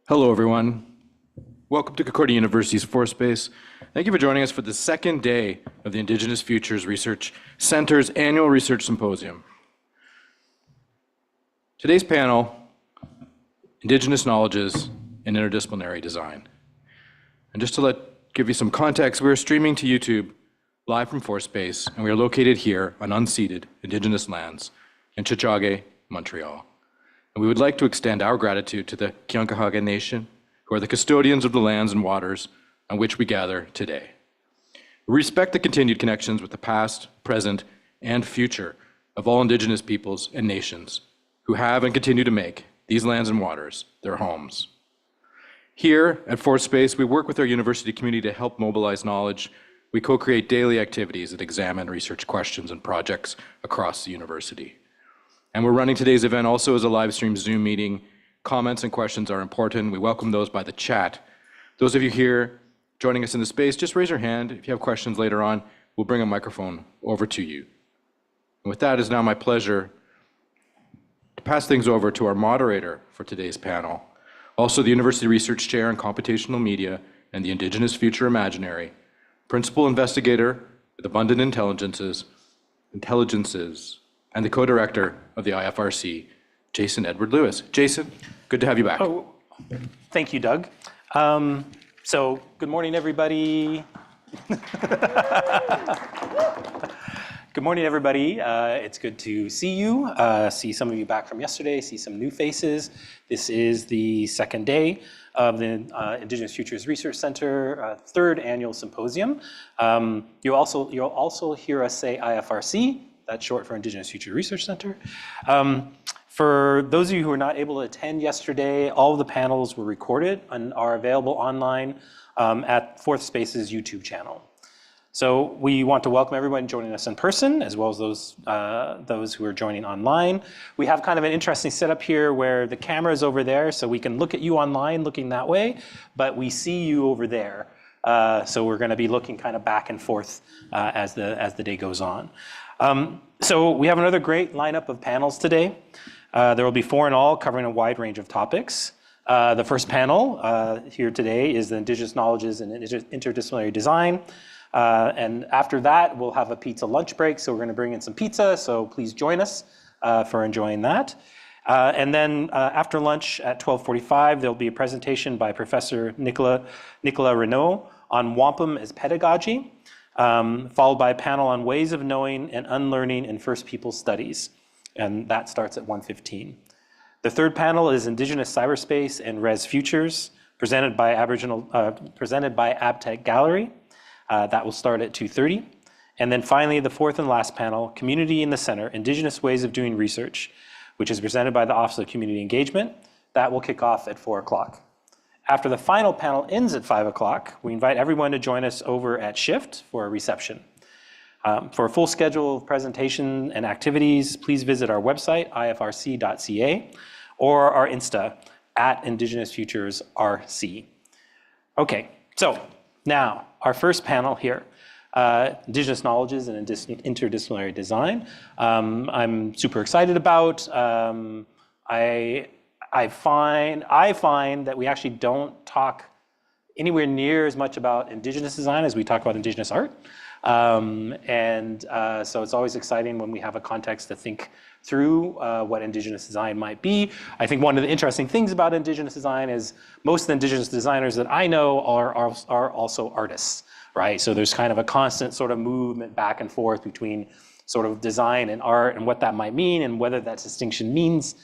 Hello, everyone. Welcome to Concordia University's ForSpace. Thank you for joining us for the second day of the Indigenous Futures Research Center's annual research symposium. Today's panel, Indigenous Knowledges in Interdisciplinary Design. And just to give you some context, we're streaming to YouTube live from ForSpace, and we are located here on unceded Indigenous lands in Tiohtià:ke, Montreal. And we would like to extend our gratitude to the Iako'tsi Nation, who are the custodians of the lands and waters on which we gather today. We respect the continued connections with the past, present, and future of all Indigenous peoples and nations who have and continue to make these lands and waters their homes. Here at ForSpace, we work with our university community to help mobilize knowledge. We co-create daily activities that examine research questions and projects across the university. And we're running today's event also as a live stream Zoom meeting. Comments and questions are important. We welcome those by the chat. Those of you here joining us in the space, just raise your hand. If you have questions later on, we'll bring a microphone over to you. And with that, it is now my pleasure to pass things over to our moderator for today's panel, also the University Research Chair in Computational Media and the Indigenous Future Imaginary, Principal Investigator with Abundant Intelligences, and the co-director of the IFRC, Jason Edward Lewis. Jason, good to have you back. Oh, thank you, Doug. So good morning, everybody. Good morning, everybody. It's good to see you, see some of you back from yesterday, see some new faces. This is the second day of the Indigenous Futures Research Center third annual symposium. You'll also hear us say IFRC. That's short for Indigenous Future Research Center. For those of you who were not able to attend yesterday, all of the panels were recorded and are available online at ForSpace's YouTube channel. So we want to welcome everyone joining us in person, as well as those who are joining online. We have kind of an interesting setup here where the camera is over there, so we can look at you online looking that way, but we see you over there. So we're going to be looking kind of back and forth as the day goes on. So we have another great lineup of panels today. There will be 4 in all, covering a wide range of topics. The first panel here today is the Indigenous Knowledges in Interdisciplinary Design. And after that, we'll have a pizza lunch break. So we're going to bring in some pizza. So please join us for enjoying that. And then after lunch at 12:45, there'll be a presentation by Professor Nicolas Renaud on wampum as pedagogy. Followed by a panel on ways of knowing and unlearning in First Peoples studies, and that starts at 1:15. The third panel is Indigenous Cyberspace and Res Futures, presented by Abtech Gallery. That will start at 2:30. And then finally, the fourth and last panel, Community in the Center, Indigenous Ways of Doing Research, which is presented by the Office of Community Engagement. That will kick off at 4 o'clock. After the final panel ends at 5 o'clock, we invite everyone to join us over at Shift for a reception. For a full schedule of presentation and activities, please visit our website, ifrc.ca, or our Insta, @IndigenousFuturesRC. Okay, so now our first panel here, Indigenous Knowledges and Interdisciplinary Design. I'm super excited about. I find that we actually don't talk anywhere near as much about Indigenous design as we talk about Indigenous art. So it's always exciting when we have a context to think through what Indigenous design might be. I think one of the interesting things about Indigenous design is most of the Indigenous designers that I know are also artists, right? So there's kind of a constant sort of movement back and forth between sort of design and art and what that might mean and whether that distinction means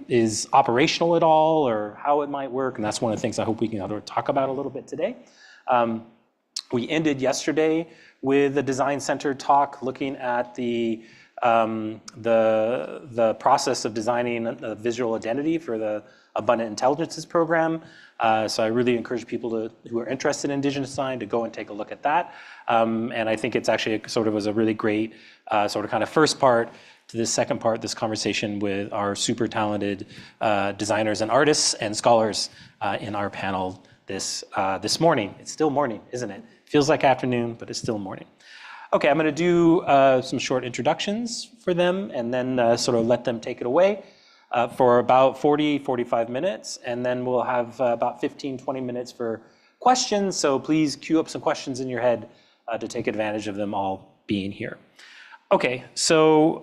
is operational at all or how it might work. And that's one of the things I hope we can talk about a little bit today. We ended yesterday with a design center talk looking at the process of designing a visual identity for the Abundant Intelligences program. So I really encourage people who are interested in Indigenous design to go and take a look at that. And I think it's actually was a really great sort of kind of first part to this second part, this conversation with our super talented designers and artists and scholars in our panel this morning. It's still morning, isn't it? Feels like afternoon, but it's still morning. Okay, I'm going to do some short introductions for them and then sort of let them take it away. for about 45 minutes, and then we'll have about 20 minutes for questions. So please queue up some questions in your head to take advantage of them all being here. Okay, so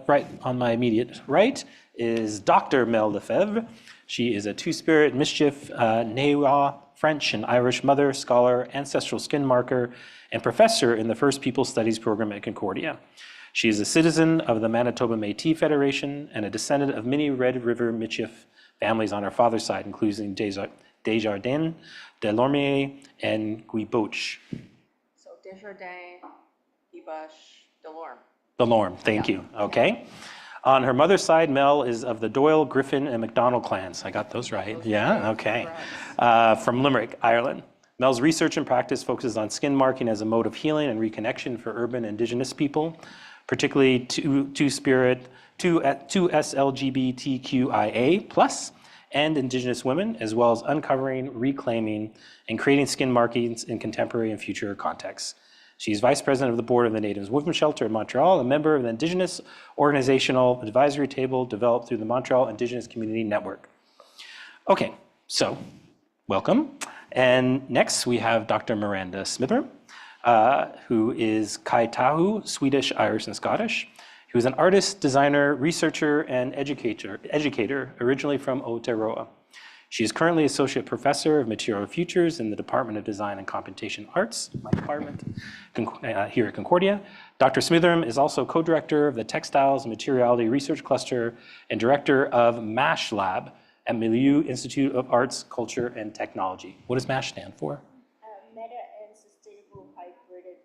right on my immediate right is Dr. Mel Lefebvre. She is a Two-Spirit Mischief Nehwa, French and Irish mother, scholar, ancestral skin marker, and professor in the First People Studies program at Concordia. She is a citizen of the Manitoba Métis Federation and a descendant of many Red River Michif families on her father's side, including Desjardins, Delorme, and Guiboche. So Desjardins, Guiboche, Delorme. Delorme, thank you. Okay. On her mother's side, Mel is of the Doyle, Griffin, and MacDonald clans. I got those right. Yeah, okay. From Limerick, Ireland. Mel's research and practice focuses on skin marking as a mode of healing and reconnection for urban Indigenous people, particularly Two-Spirit, 2SLGBTQIA+, and Indigenous women, as well as uncovering, reclaiming, and creating skin markings in contemporary and future contexts. She's vice president of the board of the Natives Women's Shelter in Montreal, a member of the Indigenous Organizational Advisory Table developed through the Montreal Indigenous Community Network. Okay, so welcome. And next we have Dr. Miranda Smitheram, who is Kai Tahu, Swedish, Irish, and Scottish, who is an artist, designer, researcher, and educator originally from Aotearoa. She is currently Associate Professor of Material Futures in the Department of Design and Computation Arts, my department, here at Concordia. Dr. Smitheram is also co-director of the Textiles and Materiality Research Cluster and director of MASH Lab at Milieu Institute of Arts, Culture, and Technology. What does MASH stand for? Meta and Sustainable Hybrid.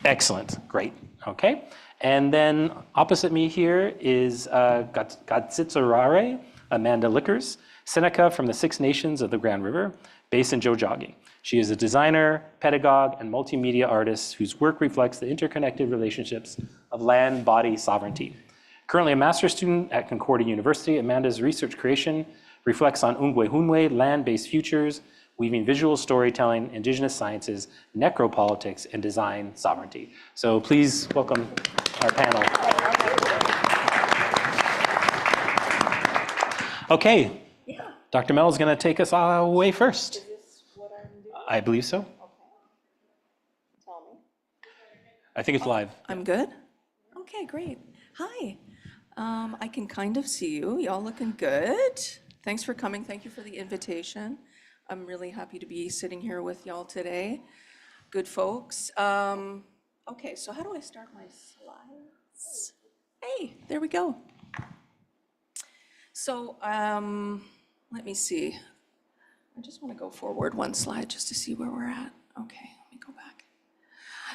Excellent, great, okay. And then opposite me here is Gatsitsa Amanda Lickers, Seneca from the Six Nations of the Grand River, based in Jojagi. She is a designer, pedagogue, and multimedia artist whose work reflects the interconnected relationships of land-body sovereignty. Currently a master's student at Concordia University, Amanda's research creation reflects on Ungwe-Hunwe, land-based futures, weaving visual storytelling, Indigenous sciences, necropolitics, and design sovereignty. So please welcome our panel. Okay. Yeah. Dr. Mel is going to take us away first. Is this what I'm doing? I believe so. Okay. Tell me. I think it's live. I'm good? Okay, great. Hi. I can kind of see you. Y'all looking good. Thanks for coming. Thank you for the invitation. I'm really happy to be sitting here with y'all today. Good folks. Okay, so how do I start my slides? Hey, there we go. So let me see. I just want to go forward one slide just to see where we're at. Okay, let me go back.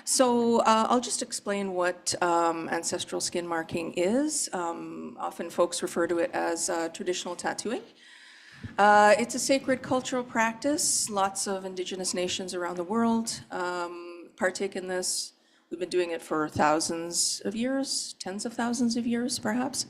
So I'll just explain what ancestral skin marking is. Often folks refer to it as traditional tattooing. It's a sacred cultural practice. Lots of Indigenous nations around the world partake in this. We've been doing it for thousands of years, tens of thousands of years, perhaps.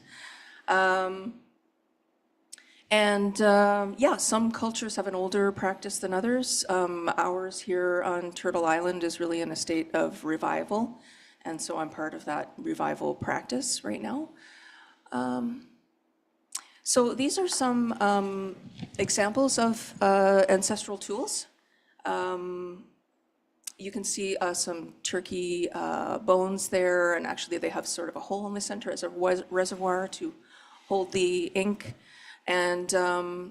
Yeah, some cultures have an older practice than others. Ours here on Turtle Island is really in a state of revival, and so I'm part of that revival practice right now. So these are some examples of ancestral tools. You can see some turkey bones there, and actually they have sort of a hole in the center as a reservoir to hold the ink. And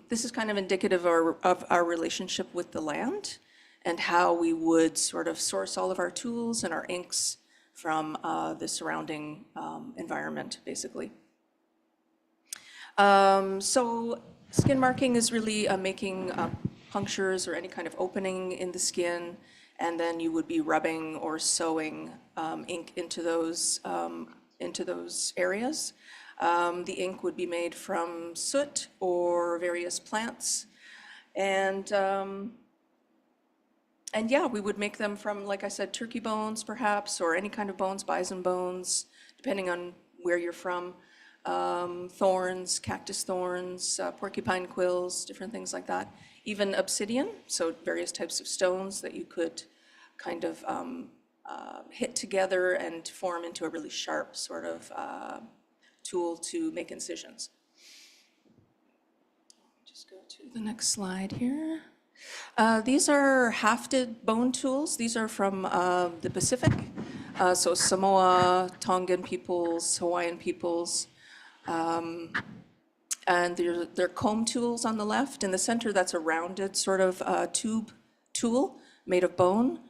this is kind of indicative of our relationship with the land and how we would sort of source all of our tools and our inks from the surrounding environment, basically. So skin marking is really making punctures or any kind of opening in the skin, and then you would be rubbing or sewing ink into those areas. The ink would be made from soot or various plants. And yeah, we would make them from, like I said, turkey bones perhaps, or any kind of bones, bison bones, depending on where you're from. Thorns, cactus thorns, porcupine quills, different things like that. Even obsidian, so various types of stones that you could kind of hit together and form into a really sharp sort of tool to make incisions. do the next slide here. These are hafted bone tools. These are from the Pacific. So Samoa, Tongan peoples, Hawaiian peoples. And they're comb tools on the left. In the center, that's a rounded sort of tube tool made of bone.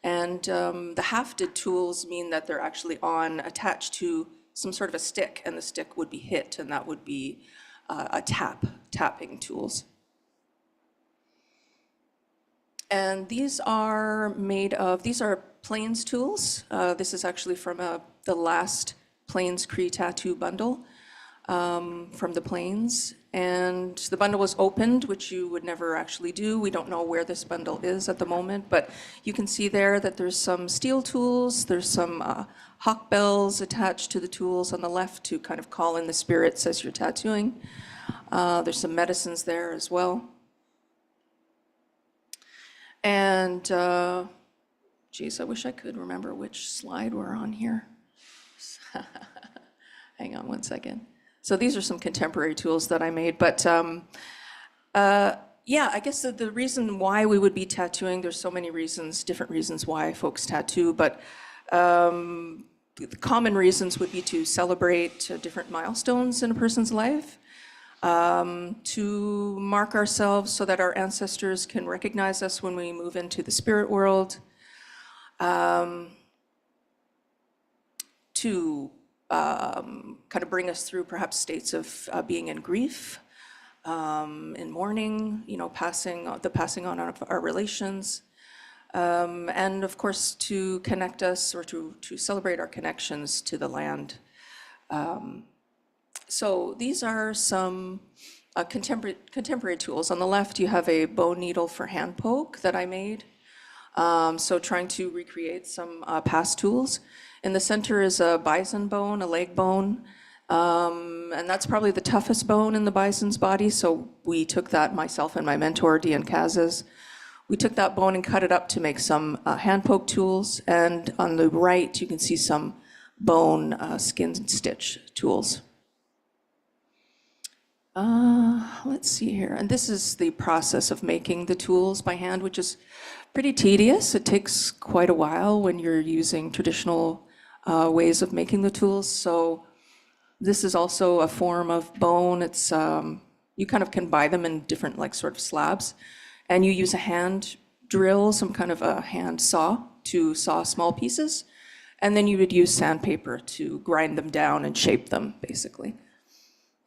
And the hafted tools mean that they're actually attached to some sort of a stick, and the stick would be hit, and that would be tapping tools. And these are Plains tools. This is actually from the last Plains Cree tattoo bundle from the Plains. And the bundle was opened, which you would never actually do. We don't know where this bundle is at the moment, but you can see there that there's some steel tools, there's some hawk bells attached to the tools on the left to kind of call in the spirits as you're tattooing. There's some medicines there as well. And, geez, I wish I could remember which slide we're on here. Hang on one second. So these are some contemporary tools that I made, but yeah, I guess the reason why we would be tattooing, there's so many reasons, different reasons why folks tattoo, but the common reasons would be to celebrate different milestones in a person's life, to mark ourselves so that our ancestors can recognize us when we move into the spirit world, to kind of bring us through perhaps states of being in grief, in mourning, passing on of our relations, and of course to connect us or to celebrate our connections to the land. So these are some contemporary tools. On the left, you have a bone needle for hand poke that I made. So trying to recreate some past tools. In the center is a bison bone, a leg bone, and that's probably the toughest bone in the bison's body. So we took that, myself and my mentor, Dian Kazas, we took that bone and cut it up to make some hand poke tools. And on the right, you can see some bone skin stitch tools. Let's see here. And this is the process of making the tools by hand, which is pretty tedious. It takes quite a while when you're using traditional ways of making the tools. So this is also a form of bone. It's you kind of can buy them in different sort of slabs, and you use a hand drill, some kind of a hand saw to saw small pieces, and then you would use sandpaper to grind them down and shape them, basically.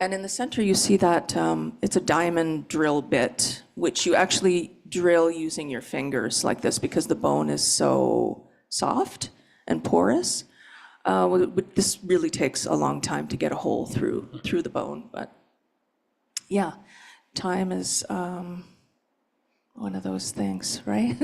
And in the center, you see that it's a diamond drill bit, which you actually drill using your fingers like this because the bone is so soft and porous. This really takes a long time to get a hole through the bone. But yeah, time is one of those things, right?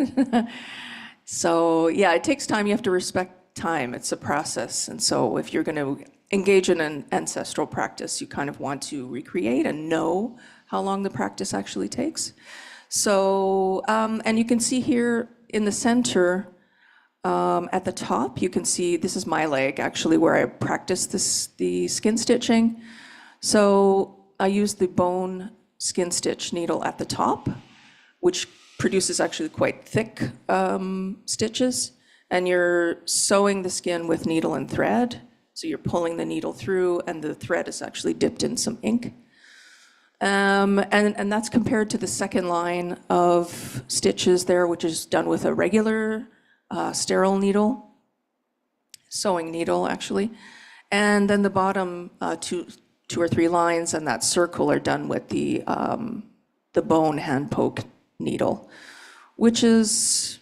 So yeah, it takes time. You have to respect time. It's a process. And so if you're going to engage in an ancestral practice, you kind of want to recreate and know how long the practice actually takes. So, and you can see here in the center, at the top, you can see this is my leg actually where I practice the skin stitching. So I use the bone skin stitch needle at the top, which produces actually quite thick stitches. And you're sewing the skin with needle and thread. So you're pulling the needle through, and the thread is actually dipped in some ink. And that's compared to the second line of stitches there, which is done with a regular sterile needle, sewing needle actually. And then the bottom two or three lines and that circle are done with the bone hand poke needle, which is,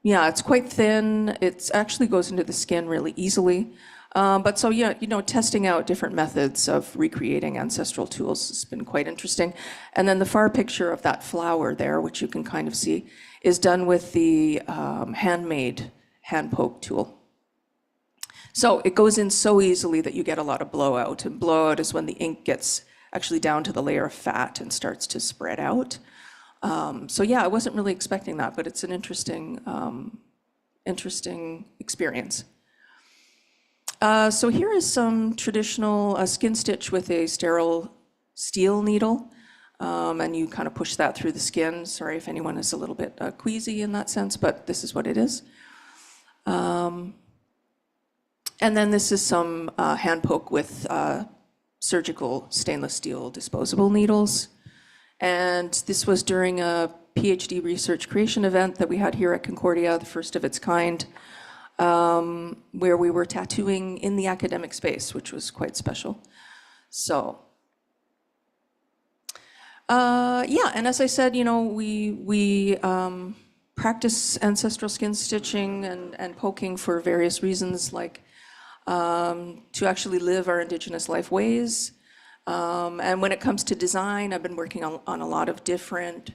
yeah, it's quite thin. It actually goes into the skin really easily. But so, yeah, testing out different methods of recreating ancestral tools has been quite interesting. And then the far picture of that flower there, which you can kind of see, is done with the handmade hand poke tool. So it goes in so easily that you get a lot of blowout. And blowout is when the ink gets actually down to the layer of fat and starts to spread out. So yeah, I wasn't really expecting that, but it's an interesting experience. So here is some traditional skin stitch with a sterile steel needle. and you kind of push that through the skin. Sorry if anyone is a little bit queasy in that sense, but this is what it is. And then this is some hand poke with surgical stainless steel disposable needles. And this was during a PhD research creation event that we had here at Concordia, the first of its kind, where we were tattooing in the academic space, which was quite special. So, yeah, and as I said, you know, we practice ancestral skin stitching and poking for various reasons, like to actually live our Indigenous life ways. And when it comes to design, I've been working on a lot of different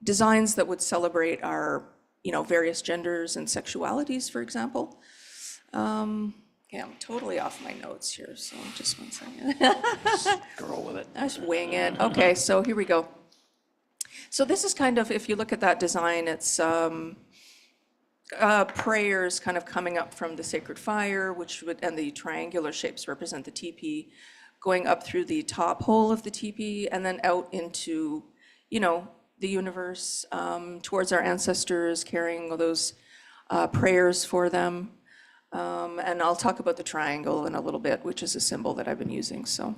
designs that would celebrate our, you know, various genders and sexualities, for example. Yeah, I'm totally off my notes here, so just 1 second. Roll with it. I just wing it. Okay, so here we go. So this is kind of, if you look at that design, it's prayers kind of coming up from the sacred fire, which would, and the triangular shapes represent the teepee, going up through the top hole of the teepee and then out into, you know, the universe, towards our ancestors, carrying those prayers for them. And I'll talk about the triangle in a little bit, which is a symbol that I've been using. So,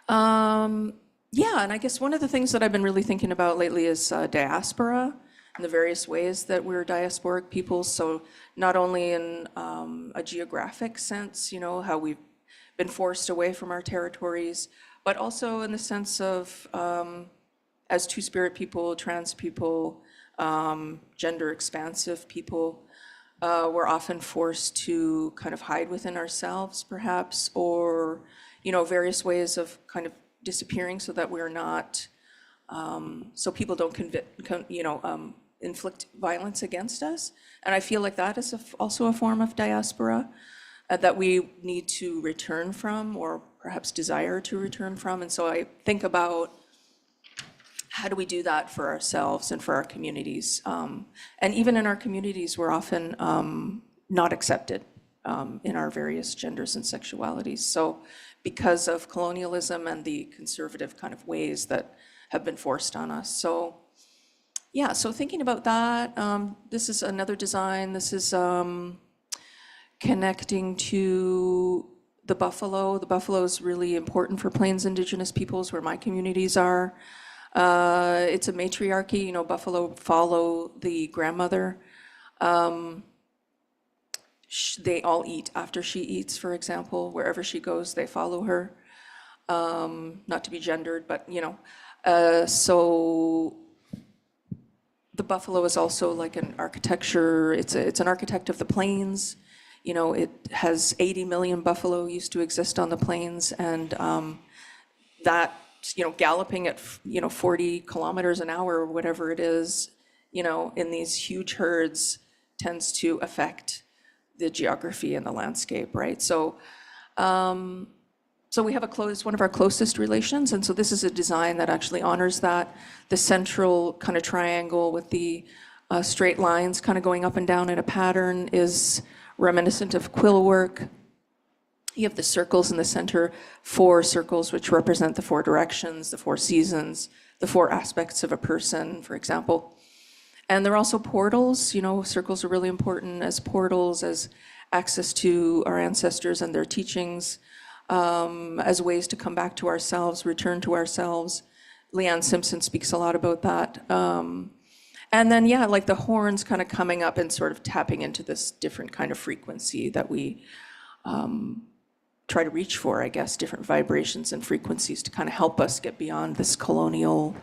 yeah, and I guess one of the things that I've been really thinking about lately is diaspora and the various ways that we're diasporic peoples. So not only in a geographic sense, you know, how we've been forced away from our territories, but also in the sense of as two-spirit people, trans people, gender expansive people, we're often forced to kind of hide within ourselves, perhaps, or, you know, various ways of kind of disappearing so that we're not, so people don't inflict violence against us. And I feel like that is also a form of diaspora that we need to return from, or perhaps desire to return from. And so I think about, how do we do that for ourselves and for our communities? And even in our communities, we're often not accepted in our various genders and sexualities. So because of colonialism and the conservative kind of ways that have been forced on us. So yeah, so thinking about that, this is another design. This is connecting to the buffalo. The buffalo is really important for Plains Indigenous peoples, where my communities are. It's a matriarchy, you know, buffalo follow the grandmother. They all eat after she eats, for example. Wherever she goes, they follow her. Not to be gendered, but, you know. So the buffalo is also like an architecture. It's an architect of the plains. You know, it has 80 million buffalo used to exist on the plains, and that, you know, galloping at, you know, 40 kilometers an hour or whatever it is, you know, in these huge herds tends to affect the geography and the landscape, right? So, so we have it's one of our closest relations, and so this is a design that actually honors that. The central kind of triangle with the straight lines kind of going up and down in a pattern is reminiscent of quill work. You have the circles in the center, 4 circles, which represent the 4 directions, the 4 seasons, the 4 aspects of a person, for example. And they're also portals. You know, circles are really important as portals, as access to our ancestors and their teachings, as ways to come back to ourselves, return to ourselves. Leanne Simpson speaks a lot about that. And then, yeah, like the horns kind of coming up and sort of tapping into this different kind of frequency that we try to reach for, I guess, different vibrations and frequencies to kind of help us get beyond this colonial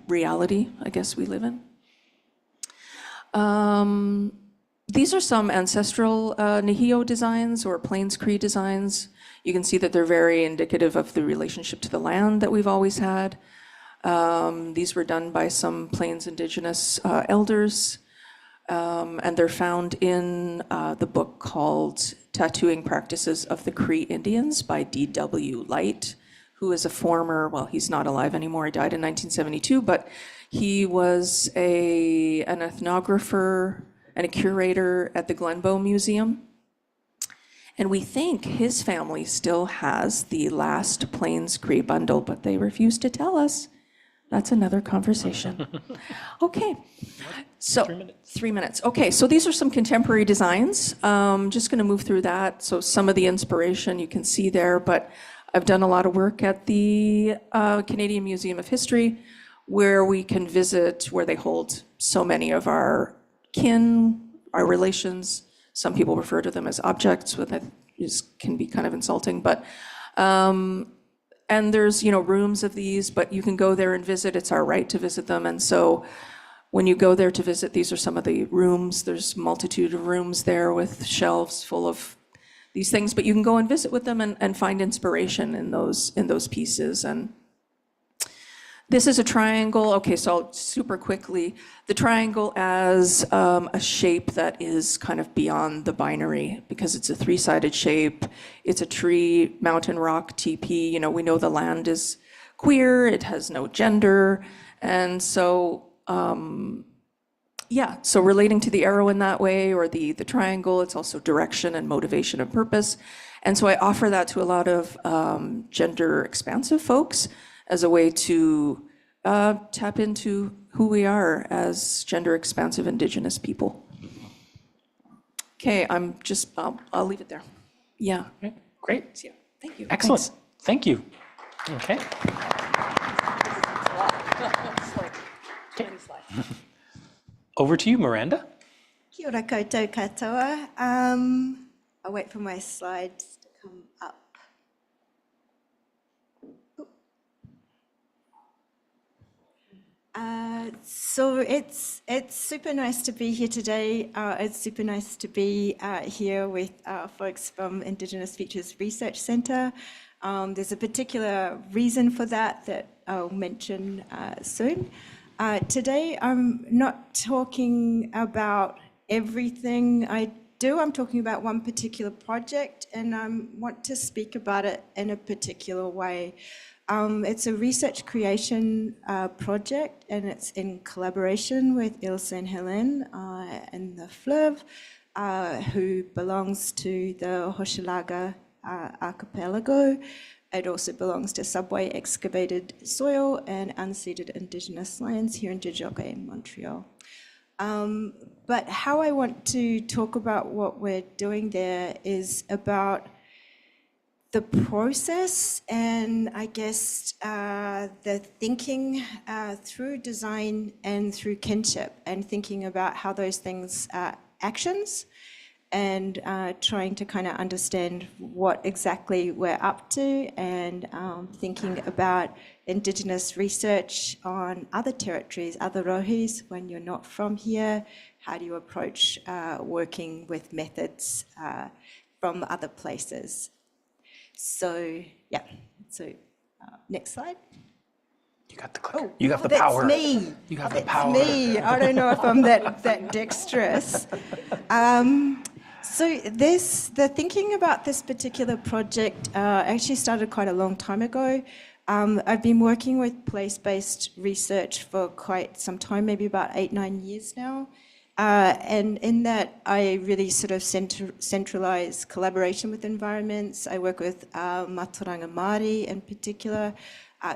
reality, I guess, we live in. These are some ancestral Nihio designs or Plains Cree designs. You can see that they're very indicative of the relationship to the land that we've always had. These were done by some Plains Indigenous elders, and they're found in the book called Tattooing Practices of the Cree Indians by D.W. Light, who is a former, well, he's not alive anymore, he died in 1972, but he was an ethnographer and a curator at the Glenbow Museum. And we think his family still has the last Plains Cree bundle, but they refuse to tell us. That's another conversation. Okay, so 3 minutes. Okay, so these are some contemporary designs. Just going to move through that. So some of the inspiration you can see there, but I've done a lot of work at the Canadian Museum of History, where we can visit, where they hold so many of our kin, our relations. Some people refer to them as objects, which can be kind of insulting, but and there's, rooms of these, but you can go there and visit. It's our right to visit them. And so when you go there to visit, these are some of the rooms. There's a multitude of rooms there with shelves full of these things, but you can go and visit with them and find inspiration in those pieces. And this is a triangle. Okay, so I'll super quickly, the triangle as a shape that is kind of beyond the binary because it's a three-sided shape. It's a tree, mountain, rock, TP. We know the land is queer. It has no gender. And so, so relating to the arrow in that way, or the triangle, it's also direction and motivation and purpose. And so I offer that to a lot of gender expansive folks as a way to tap into who we are as gender expansive Indigenous people. Okay, I'll leave it there. Yeah. Okay, great. Yeah, thank you. Excellent. Thanks. Thank you. Okay. Over to you, Miranda. Kia ora koutou katoa. I'll wait for my slides to come up. So it's super nice to be here today. It's super nice to be here with folks from Indigenous Futures Research Centre. There's a particular reason for that I'll mention soon. Today I'm not talking about everything I do. I'm talking about one particular project, and I want to speak about it in a particular way. It's a research creation project, and it's in collaboration with Ilse and Helen and the Fleuve, who belongs to the Hochelaga archipelago. It also belongs to subway excavated soil and unceded Indigenous lands here in Tiohtià:ke in Montreal. But how I want to talk about what we're doing there is about the process and I guess the thinking through design and through kinship, and thinking about how those things are actions, and trying to kind of understand what exactly we're up to, and thinking about Indigenous research on other territories, other rohis, when you're not from here. How do you approach working with methods from other places? So, yeah, next slide. You got the clicker. You got the that's power. Me. You got the That's power. me. I don't know if I'm that dexterous. So the thinking about this particular project actually started quite a long time ago. I've been working with place-based research for quite some time, maybe about 8-9 years now. And in that, I really sort of centralize collaboration with environments. I work with Maturanga Māori in particular,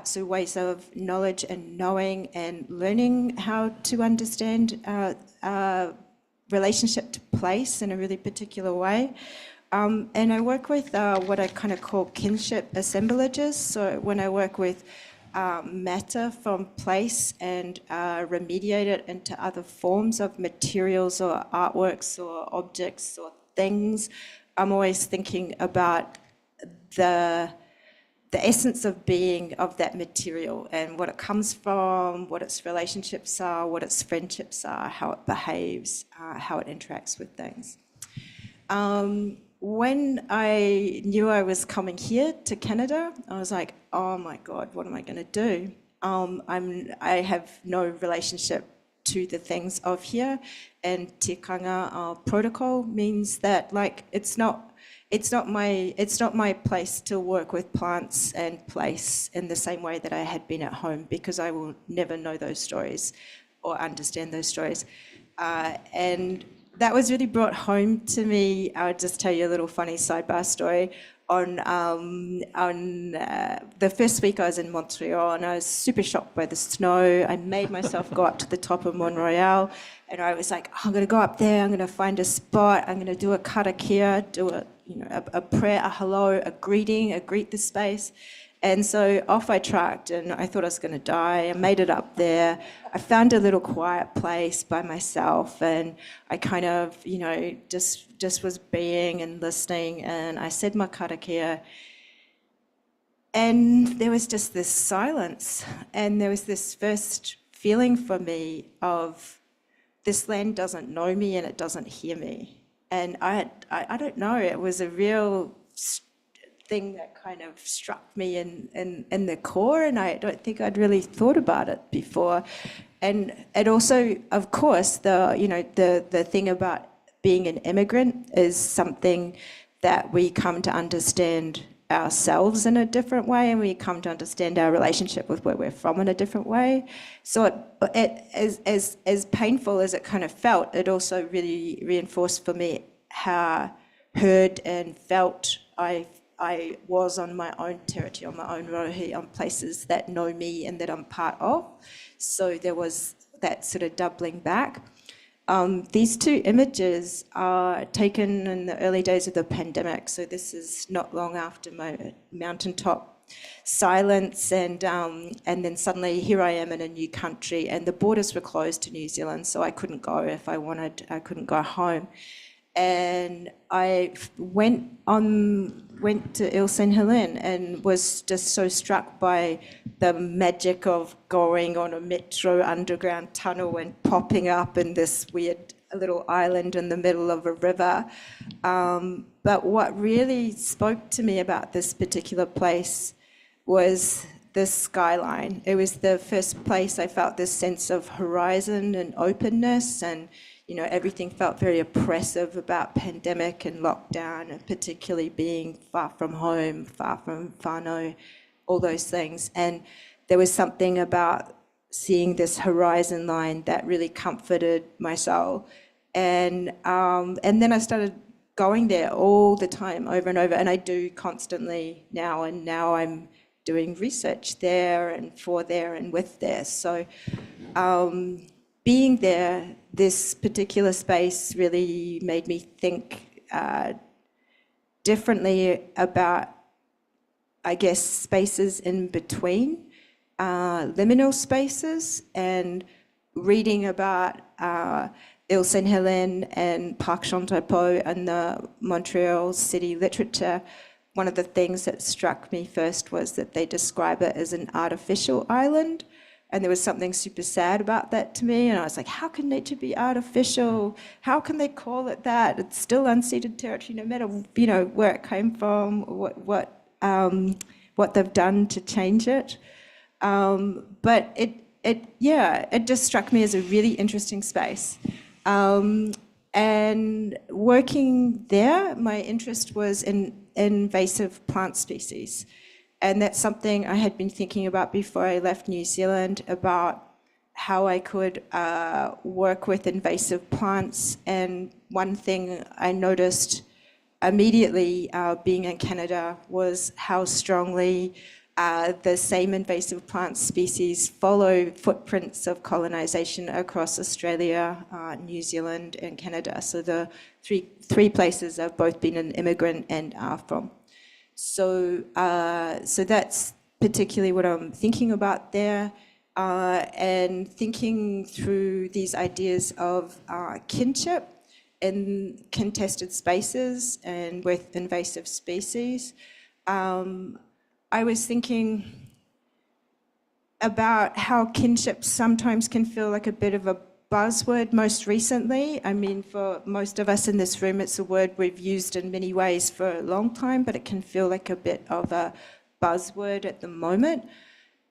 so ways of knowledge and knowing and learning how to understand relationship to place in a really particular way. And I work with what I kind of call kinship assemblages. So when I work with matter from place and remediate it into other forms of materials or artworks or objects or things, I'm always thinking about the essence of being of that material and what it comes from, what its relationships are, what its friendships are, how it behaves, how it interacts with things. When I knew I was coming here to Canada, I was like, oh my God, what am I going to do? I have no relationship to the things of here, and tikanga protocol means that it's not my place to work with plants and place in the same way that I had been at home, because I will never know those stories or understand those stories. And that was really brought home to me. I'll just tell you a little funny sidebar story. On the first week I was in Montreal, and I was super shocked by the snow. I made myself go up to the top of Mont Royal, and I was like, I'm going to go up there, I'm going to find a spot, I'm going to do a karakia, do a prayer, a hello, a greeting, a greet the space. And so off I trucked, and I thought I was going to die. I made it up there. I found a little quiet place by myself, and I kind of, just was being and listening, and I said my karakia, and there was just this silence, and there was this first feeling for me of this land doesn't know me and it doesn't hear me. And I don't know, it was a real thing that kind of struck me in the core, and I don't think I'd really thought about it before. And it also, of course, the thing about being an immigrant is something that we come to understand ourselves in a different way, and we come to understand our relationship with where we're from in a different way. So as painful as it kind of felt, it also really reinforced for me how heard and felt I was on my own territory, on my own rareh, on places that know me and that I'm part of. So there was that sort of doubling back. These two images are taken in the early days of the pandemic. So this is not long after my mountaintop silence, and then suddenly here I am in a new country, and the borders were closed to New Zealand, so I couldn't go if I wanted. I couldn't go home. And I went to Ile Saint-Helene and was just so struck by the magic of going on a metro underground tunnel and popping up in this weird little island in the middle of a river. But what really spoke to me about this particular place was the skyline. It was the first place I felt this sense of horizon and openness, and everything felt very oppressive about pandemic and lockdown, and particularly being far from home, far from whānau, all those things. And there was something about seeing this horizon line that really comforted my soul. And then I started going there all the time, over and over, and I do constantly now, and now I'm doing research there and for there and with there. So being there, this particular space really made me think differently about, I guess, spaces in between, liminal spaces, and reading about Ile Saint-Helene and Parc Chantereau and the Montreal city literature. One of the things that struck me first was that they describe it as an artificial island. And there was something super sad about that to me. And I was like, how can nature be artificial? How can they call it that? It's still unceded territory, no matter, where it came from, what they've done to change it. But it just struck me as a really interesting space. And working there, my interest was in invasive plant species. And that's something I had been thinking about before I left New Zealand, about how I could work with invasive plants. And one thing I noticed immediately being in Canada was how strongly the same invasive plant species follow footprints of colonization across Australia, New Zealand, and Canada. So the three places I've both been an immigrant and are from. So that's particularly what I'm thinking about there, and thinking through these ideas of kinship in contested spaces and with invasive species. I was thinking about how kinship sometimes can feel like a bit of a buzzword most recently. I mean, for most of us in this room, it's a word we've used in many ways for a long time, but it can feel like a bit of a buzzword at the moment.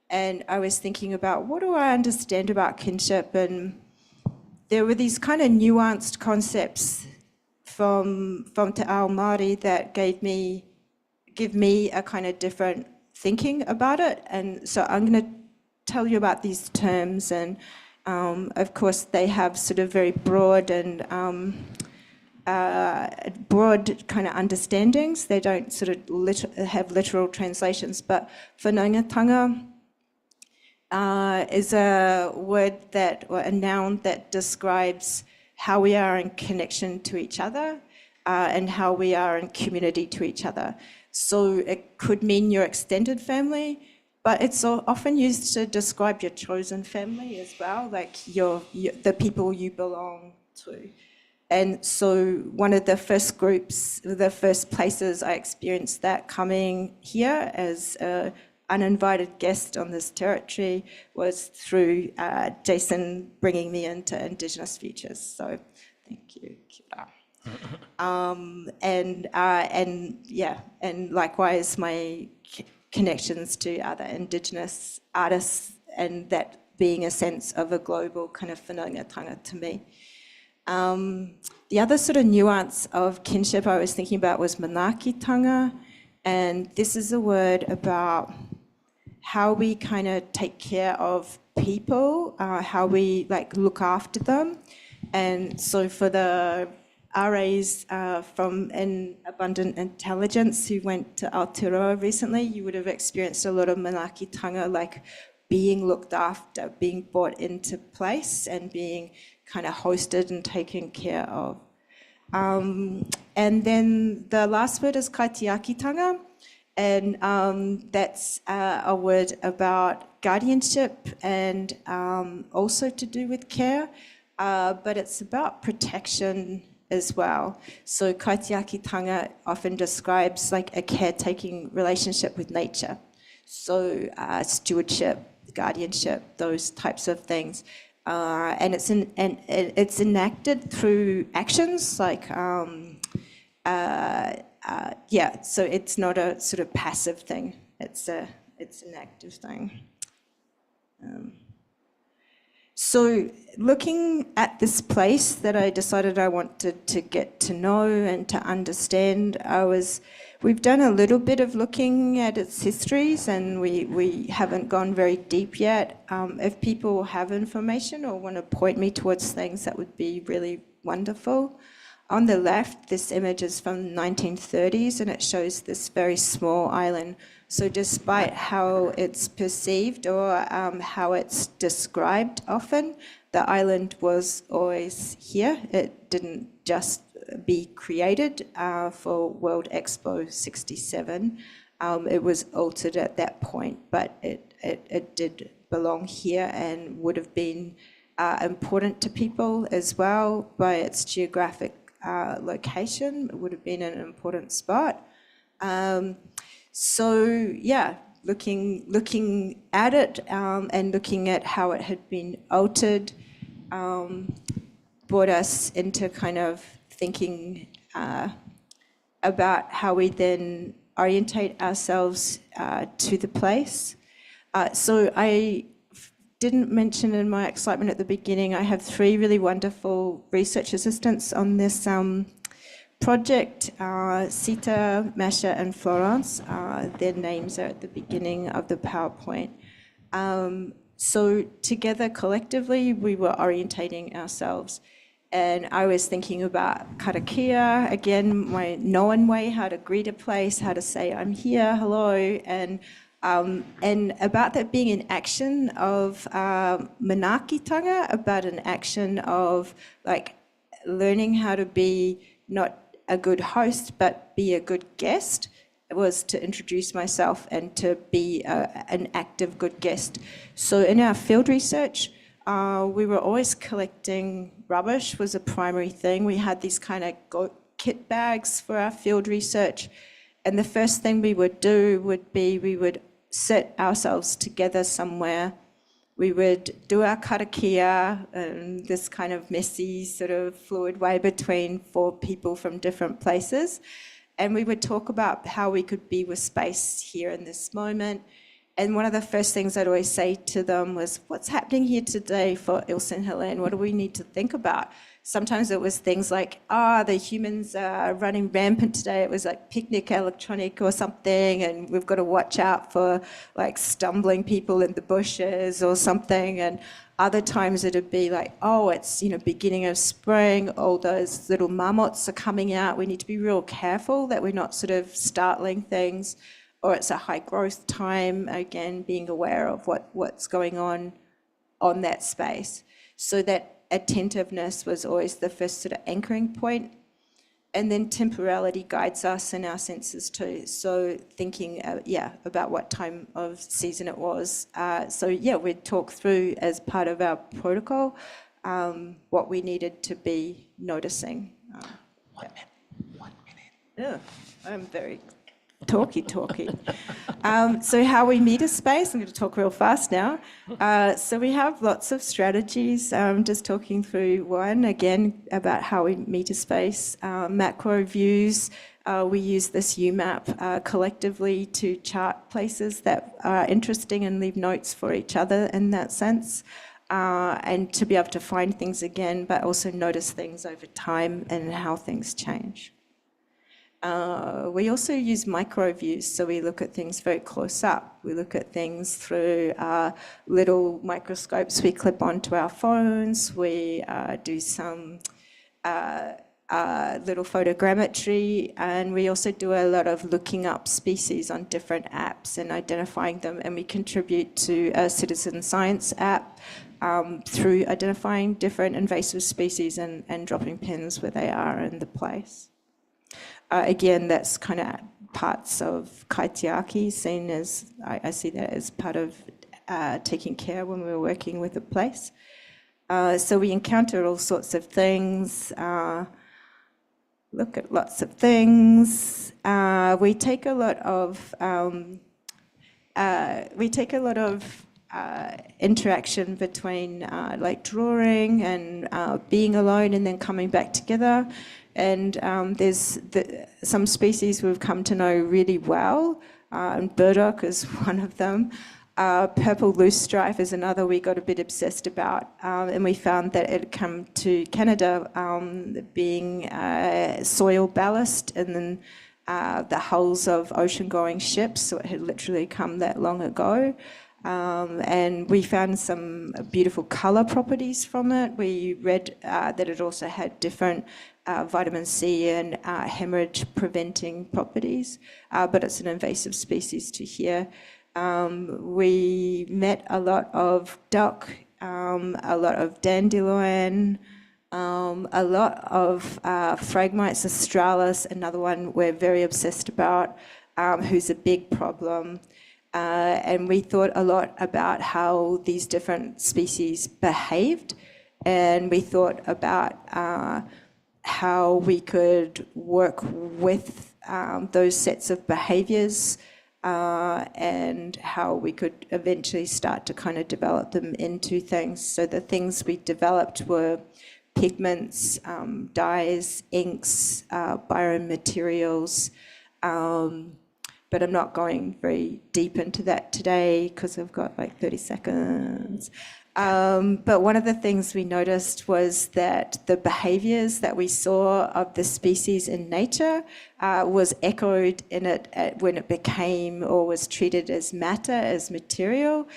And I was thinking about, what do I understand about kinship? And there were these kind of nuanced concepts from Te Ao Māori that give me a kind of different thinking about it. And so I'm going to tell you about these terms and Of course, they have sort of very broad and broad kind of understandings. They don't sort of have literal translations, but whanaungatanga is a word that, or a noun that describes how we are in connection to each other and how we are in community to each other. So it could mean your extended family, but it's often used to describe your chosen family as well, like the people you belong to. And so one of the first groups, the first places I experienced that coming here as an uninvited guest on this territory was through Jason bringing me into Indigenous Futures. So thank you. And likewise my connections to other Indigenous artists, and that being a sense of a global kind of whanaungatanga to me. The other sort of nuance of kinship I was thinking about was manaakitanga, and this is a word about how we kind of take care of people, how we like look after them. And so for the RAs from an Abundant Intelligence who went to Aotearoa recently, you would have experienced a lot of manaakitanga, like being looked after, being brought into place and being kind of hosted and taken care of. And then the last word is kaitiakitanga, and that's a word about guardianship and also to do with care, but it's about protection as well. So kaitiakitanga often describes like a caretaking relationship with nature. So stewardship, guardianship, those types of things. And it's enacted through actions like, so it's not a sort of passive thing. It's an active thing. So looking at this place that I decided I wanted to get to know and to understand, we've done a little bit of looking at its histories, and we haven't gone very deep yet. If people have information or want to point me towards things, that would be really wonderful. On the left, this image is from the 1930s, and it shows this very small island. So despite how it's perceived or how it's described often, the island was always here. It didn't just be created for World Expo 67. It was altered at that point, but it did belong here and would have been important to people as well by its geographic location. It would have been an important spot. So yeah, looking at it and looking at how it had been altered brought us into kind of thinking about how we then orientate ourselves to the place. So I didn't mention in my excitement at the beginning, I have 3 really wonderful research assistants on this project, Sita, Masha, and Florence. Their names are at the beginning of the PowerPoint. So together, collectively, we were orientating ourselves. And I was thinking about karakia, again, my known way, how to greet a place, how to say, I'm here, hello, and about that being an action of manaakitanga, about an action of like learning how to be not a good host, but be a good guest. It was to introduce myself and to be an active good guest. So in our field research, we were always collecting rubbish was a primary thing. We had these kind of kit bags for our field research. And the first thing we would do would be we would sit ourselves together somewhere. We would do our karakia in this kind of messy sort of fluid way between 4 people from different places. And we would talk about how we could be with space here in this moment. And one of the first things I'd always say to them was, what's happening here today for Ilse and Helene? What do we need to think about? Sometimes it was things like, the humans are running rampant today. It was like picnic electronic or something, and we've got to watch out for like stumbling people in the bushes or something. And other times it'd be like, it's, beginning of spring, all those little marmots are coming out. We need to be real careful that we're not sort of startling things. Or it's a high growth time, again, being aware of what's going on that space. So that attentiveness was always the first sort of anchoring point. And then temporality guides us in our senses too. So thinking, about what time of season it was. We'd talk through as part of our protocol what we needed to be noticing. 1 minute. 1 minute. Yeah, I'm very talky. So how we meet a space, I'm going to talk real fast now. So we have lots of strategies. Just talking through one, again, about how we meet a space. Macro views, we use this UMAP collectively to chart places that are interesting and leave notes for each other in that sense. And to be able to find things again, but also notice things over time and how things change. We also use micro views, so we look at things very close up. We look at things through little microscopes we clip onto our phones. We do some little photogrammetry, and we also do a lot of looking up species on different apps and identifying them, and we contribute to a citizen science app through identifying different invasive species and dropping pins where they are in the place. Again, that's kind of parts of kaitiaki, seen as, I see that as part of taking care when we're working with a place. So we encounter all sorts of things, look at lots of things. We take a lot of interaction between like drawing and being alone and then coming back together. And there's some species we've come to know really well, and burdock is one of them. Purple loosestrife is another we got a bit obsessed about, and we found that it had come to Canada being soil ballast and then the hulls of ocean-going ships, so it had literally come that long ago. And we found some beautiful colour properties from it. We read that it also had different vitamin C and hemorrhage preventing properties, but it's an invasive species to here. We met a lot of duck, a lot of dandelion, a lot of Phragmites australis, another one we're very obsessed about, who's a big problem. And we thought a lot about how these different species behaved, and we thought about how we could work with those sets of behaviours and how we could eventually start to kind of develop them into things. So the things we developed were pigments, dyes, inks, biomaterials, but I'm not going very deep into that today because I've got like 30 seconds. But one of the things we noticed was that the behaviours that we saw of the species in nature was echoed in it when it became or was treated as matter, as material.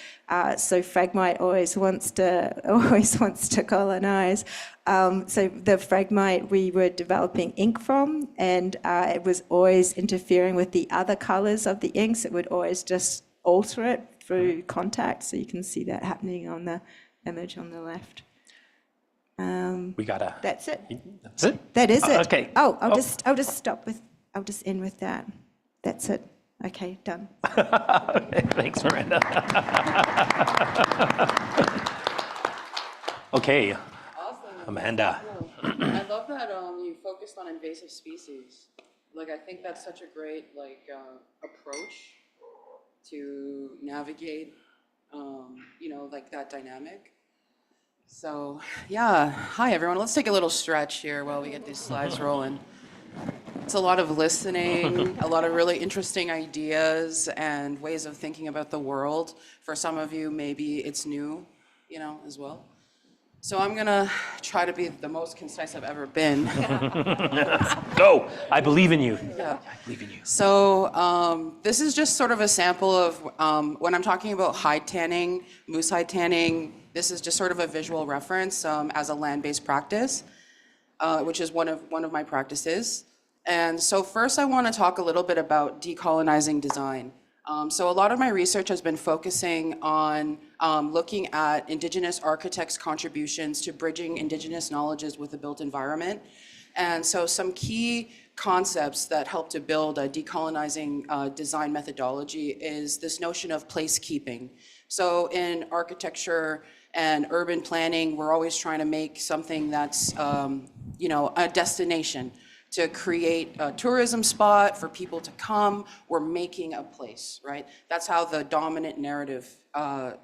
So Phragmite always wants to colonise. So the Phragmite we were developing ink from, and it was always interfering with the other colours of the inks. It would always just alter it through contact. So you can see that happening on the image on the left. We gotta. That's it. That's it? That is it. Okay. I'll just end with that. That's it. Okay, done. Thanks, Miranda. Okay, Awesome. Amanda. I love that you focused on invasive species. Like, I think that's such a great approach to navigate, like that dynamic. So, yeah. Hi, everyone. Let's take a little stretch here while we get these slides rolling. It's a lot of listening, a lot of really interesting ideas and ways of thinking about the world. For some of you, maybe it's new, as well. So I'm gonna try to be the most concise I've ever been. Go. I believe in you. Yeah. I believe in you. So this is just sort of a sample of when I'm talking about hide tanning, moose hide tanning. This is just sort of a visual reference as a land-based practice, which is one of my practices. And so first, I want to talk a little bit about decolonizing design. So a lot of my research has been focusing on looking at Indigenous architects' contributions to bridging Indigenous knowledges with the built environment. And so some key concepts that help to build a decolonizing design methodology is this notion of placekeeping. So in architecture and urban planning, we're always trying to make something that's a destination. To create a tourism spot for people to come, we're making a place, right? That's how the dominant narrative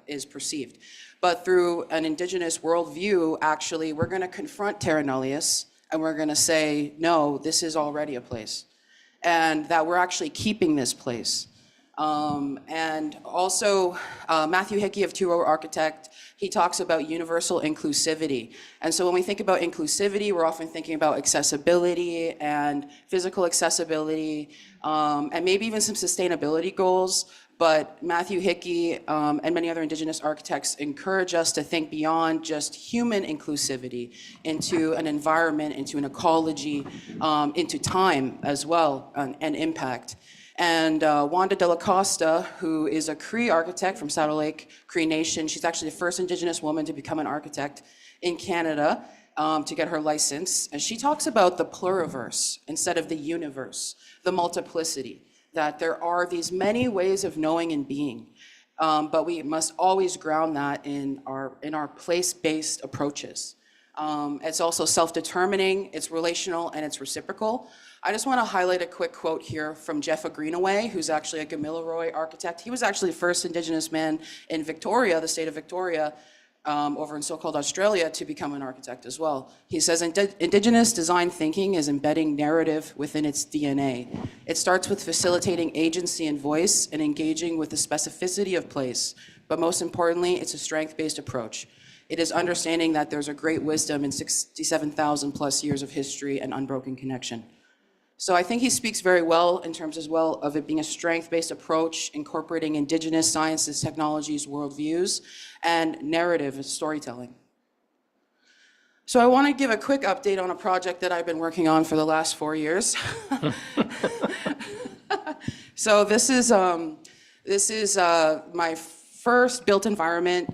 is perceived. But through an Indigenous worldview, actually, we're gonna confront terra nullius, and we're gonna say, no, this is already a place, and that we're actually keeping this place. And also, Matthew Hickey of Two Row Architect, he talks about universal inclusivity. And so when we think about inclusivity, we're often thinking about accessibility and physical accessibility, and maybe even some sustainability goals. But Matthew Hickey and many other Indigenous architects encourage us to think beyond just human inclusivity into an environment, into an ecology, into time as well, and impact. And Wanda de la Costa, who is a Cree architect from Saddle Lake Cree Nation, she's actually the first Indigenous woman to become an architect in Canada to get her license. And she talks about the pluriverse instead of the universe, the multiplicity, that there are these many ways of knowing and being, but we must always ground that in our place-based approaches. It's also self-determining, it's relational, and it's reciprocal. I just want to highlight a quick quote here from Jeff Greenaway, who's actually a Gamilaroi architect. He was actually the first Indigenous man in Victoria, the state of Victoria, over in so-called Australia, to become an architect as well. He says, Indigenous design thinking is embedding narrative within its DNA. It starts with facilitating agency and voice and engaging with the specificity of place. But most importantly, it's a strength-based approach. It is understanding that there's a great wisdom in 67,000 plus years of history and unbroken connection. So I think he speaks very well in terms as well of it being a strength-based approach, incorporating Indigenous sciences, technologies, worldviews, and narrative and storytelling. So I want to give a quick update on a project that I've been working on for the last 4 years. So this is my first built environment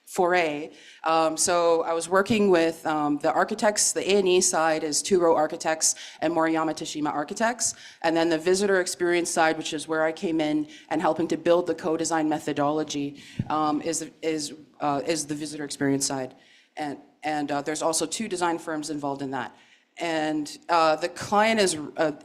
foray. So I was working with the architects. The A&E side is Two Row Architects and Moriyama Tashima Architects. And then the visitor experience side, which is where I came in and helping to build the co-design methodology, is the visitor experience side. And there's also 2 design firms involved in that. And the client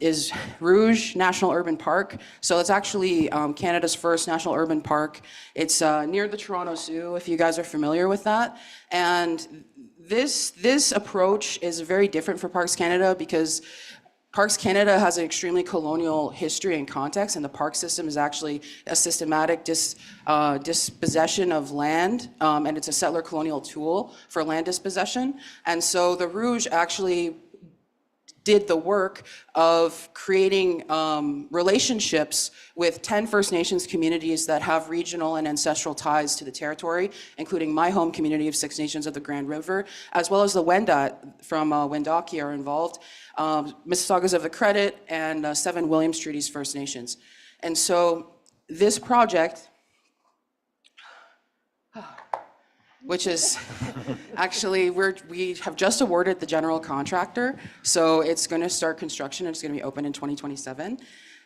is Rouge National Urban Park. So it's actually Canada's first national urban park. It's near the Toronto Zoo, if you guys are familiar with that. And this approach is very different for Parks Canada because Parks Canada has an extremely colonial history and context, and the park system is actually a systematic dispossession of land, and it's a settler colonial tool for land dispossession. And so the Rouge actually did the work of creating relationships with 10 First Nations communities that have regional and ancestral ties to the territory, including my home community of 6 Nations of the Grand River, as well as the Wendat from Wendake are involved, Mississaugas of the Credit, and 7 Williams Treaties First Nations. And so this project, which is actually, we have just awarded the general contractor, so it's going to start construction. It's going to be open in 2027.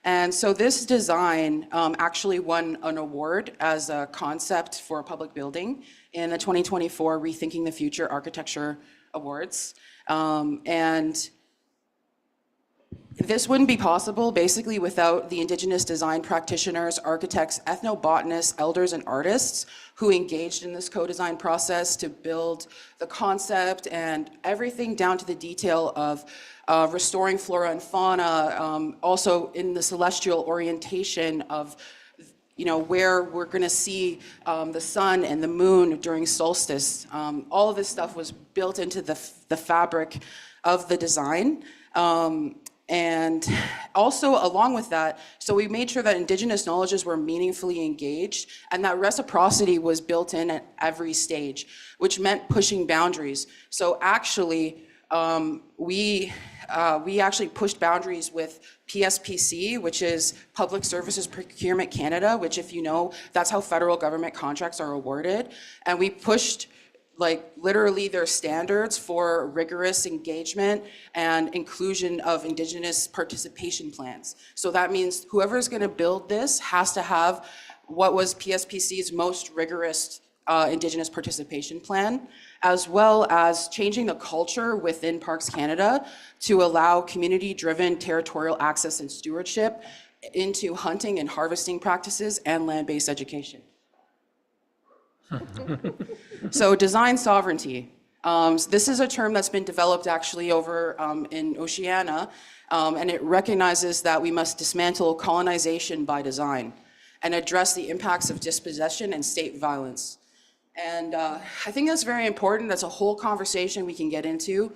And so this design actually won an award as a concept for a public building in the 2024 Rethinking the Future Architecture Awards. And this wouldn't be possible basically without the Indigenous design practitioners, architects, ethnobotanists, elders, and artists who engaged in this co-design process to build the concept and everything down to the detail of restoring flora and fauna, also in the celestial orientation of where we're going to see the sun and the moon during solstice. All of this stuff was built into the fabric of the design. And also along with that, so we made sure that Indigenous knowledges were meaningfully engaged and that reciprocity was built in at every stage, which meant pushing boundaries. So actually, we actually pushed boundaries with PSPC, which is Public Services Procurement Canada, which if you know, that's how federal government contracts are awarded. And we pushed literally their standards for rigorous engagement and inclusion of Indigenous participation plans. So that means whoever's gonna build this has to have what was PSPC's most rigorous Indigenous participation plan, as well as changing the culture within Parks Canada to allow community-driven territorial access and stewardship into hunting and harvesting practices and land-based education. So design sovereignty. This is a term that's been developed actually over in Oceania, and it recognizes that we must dismantle colonization by design and address the impacts of dispossession and state violence. And I think that's very important. That's a whole conversation we can get into,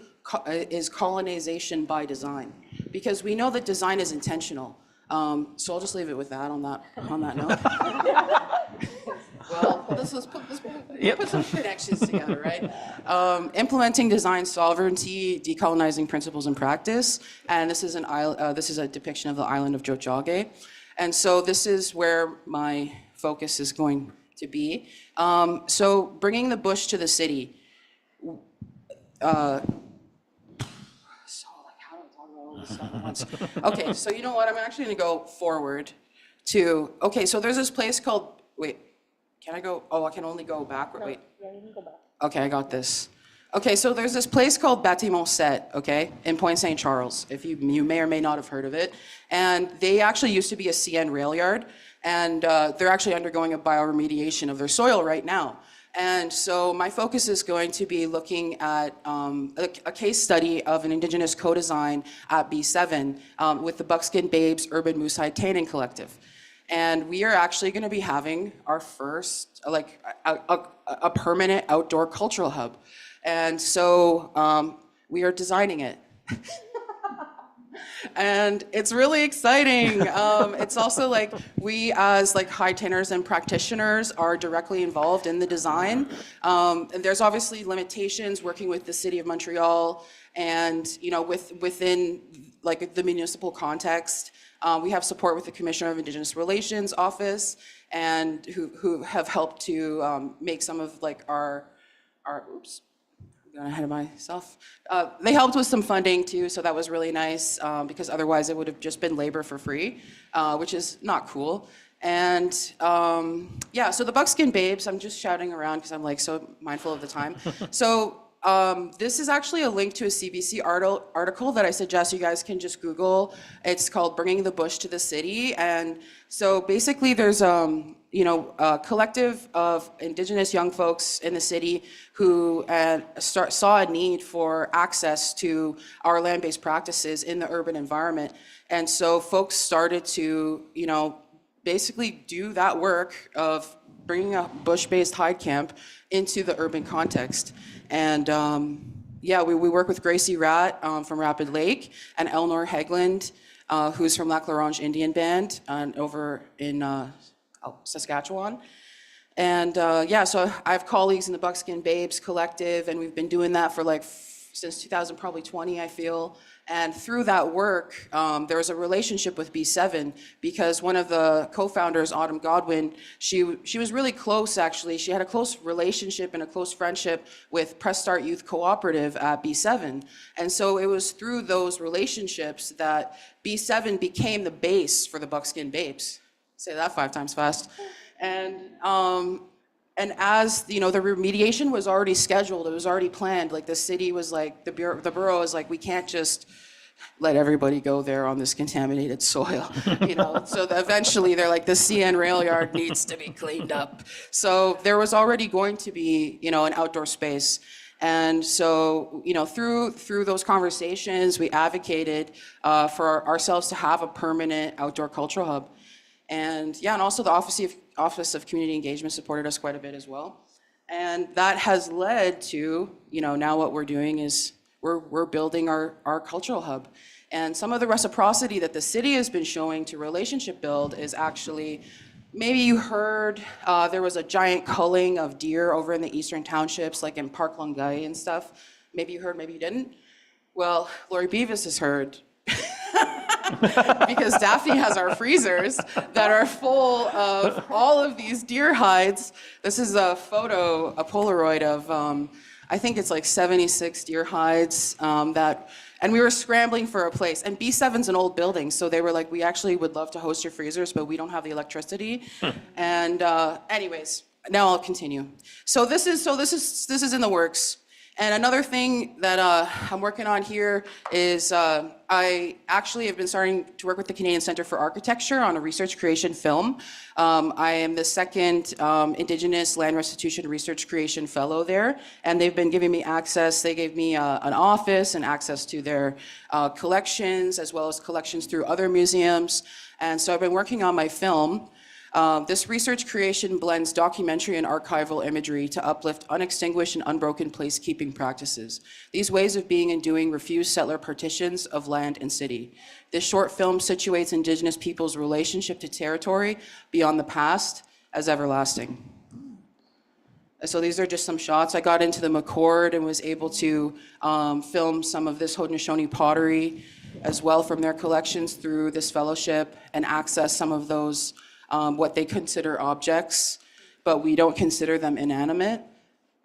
is colonization by design. Because we know that design is intentional. So I'll just leave it with that on that note. Well, let's put some connections together, right? Implementing design sovereignty, decolonizing principles and practice, and this is a depiction of the island of Tiohtià:ke, and so this is where my focus is going to be. So bringing the bush to the city. How do I talk about all this stuff at once? Okay, so you know what? I'm actually going to go forward to. Okay, so there's this place called. Wait. Can I go? Oh, I can only go backward. Wait. Yeah, you can go back. Okay, I got this. Okay, so there's this place called Bâtiment Sept, okay, in Point St. Charles, if you may or may not have heard of it. And they actually used to be a CN rail yard, and they're actually undergoing a bioremediation of their soil right now. And so my focus is going to be looking at a case study of an Indigenous co-design at B7 with the Buckskin Babes Urban Moose Hide Tanning Collective. And we are actually going to be having our first, a permanent outdoor cultural hub. And so we are designing it. And it's really exciting. It's also we as high tenors and practitioners are directly involved in the design. And there's obviously limitations working with the City of Montreal and within the municipal context. We have support with the Commissioner of Indigenous Relations Office, and who have helped to make some of our oops, I'm going ahead of myself. They helped with some funding too, so that was really nice, because otherwise it would have just been labor for free, which is not cool. And yeah, so the Buckskin Babes, I'm just shouting around because I'm so mindful of the time. So this is actually a link to a CBC article that I suggest you guys can just Google. It's called Bringing the Bush to the City. And so basically there's a collective of Indigenous young folks in the city who saw a need for access to our land-based practices in the urban environment. And so folks started to, basically do that work of bringing a bush-based hide camp into the urban context. And yeah, we work with Gracie Rat from Rapid Lake and Eleanor Hegland, who's from Lac La Ronge Indian Band over in Saskatchewan. And yeah, so I have colleagues in the Buckskin Babes Collective, and we've been doing that for since 2020, I feel. And through that work, there was a relationship with B7 because one of the co-founders, Autumn Godwin, she was really close, actually. She had a close relationship and a close friendship with Press Start Youth Cooperative at B7. And so it was through those relationships that B7 became the base for the Buckskin Babes. Say that 5 times fast. And as the remediation was already scheduled, it was already planned. The city was the borough is we can't just let everybody go there on this contaminated soil, you know. So eventually they're like, the CN rail yard needs to be cleaned up. So there was already going to be, you know, an outdoor space. And so, you know, through those conversations, we advocated for ourselves to have a permanent outdoor cultural hub. And yeah, and also the Office of Community Engagement supported us quite a bit as well. And that has led to, you know, now what we're doing is we're building our cultural hub. And some of the reciprocity that the city has been showing to relationship build is actually, maybe you heard there was a giant culling of deer over in the eastern townships, like in Park Lungai and stuff. Maybe you heard, maybe you didn't. Well, Lori Beavis has heard. Because Daphne has our freezers that are full of all of these deer hides. This is a photo, a Polaroid of, I think it's like 76 deer hides and we were scrambling for a place. And B7's an old building, so they were like, we actually would love to host your freezers, but we don't have the electricity. And anyways, now I'll continue. So this is in the works. And another thing that I'm working on here is I actually have been starting to work with the Canadian Centre for Architecture on a research creation film. I am the second Indigenous Land Restitution Research Creation Fellow there, and they've been giving me access. They gave me an office and access to their collections, as well as collections through other museums. And so I've been working on my film. This research creation blends documentary and archival imagery to uplift unextinguished and unbroken placekeeping practices. These ways of being and doing refuse settler partitions of land and city. This short film situates Indigenous people's relationship to territory beyond the past as everlasting. So these are just some shots. I got into the McCord and was able to film some of this Haudenosaunee pottery as well from their collections through this fellowship and access some of those what they consider objects, but we don't consider them inanimate.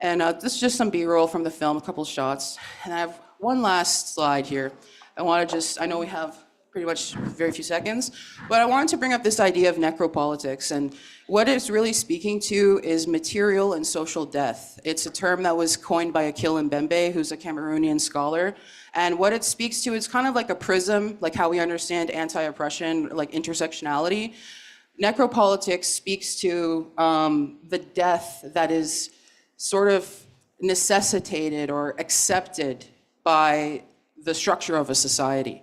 And this is just some B-roll from the film, a couple shots. And I have one last slide here. I know we have pretty much very few seconds, but I wanted to bring up this idea of necropolitics. And what it's really speaking to is material and social death. It's a term that was coined by Akil Mbembe, who's a Cameroonian scholar. And what it speaks to is kind of like a prism, like how we understand anti-oppression, like intersectionality. Necropolitics speaks to the death that is sort of necessitated or accepted by the structure of a society.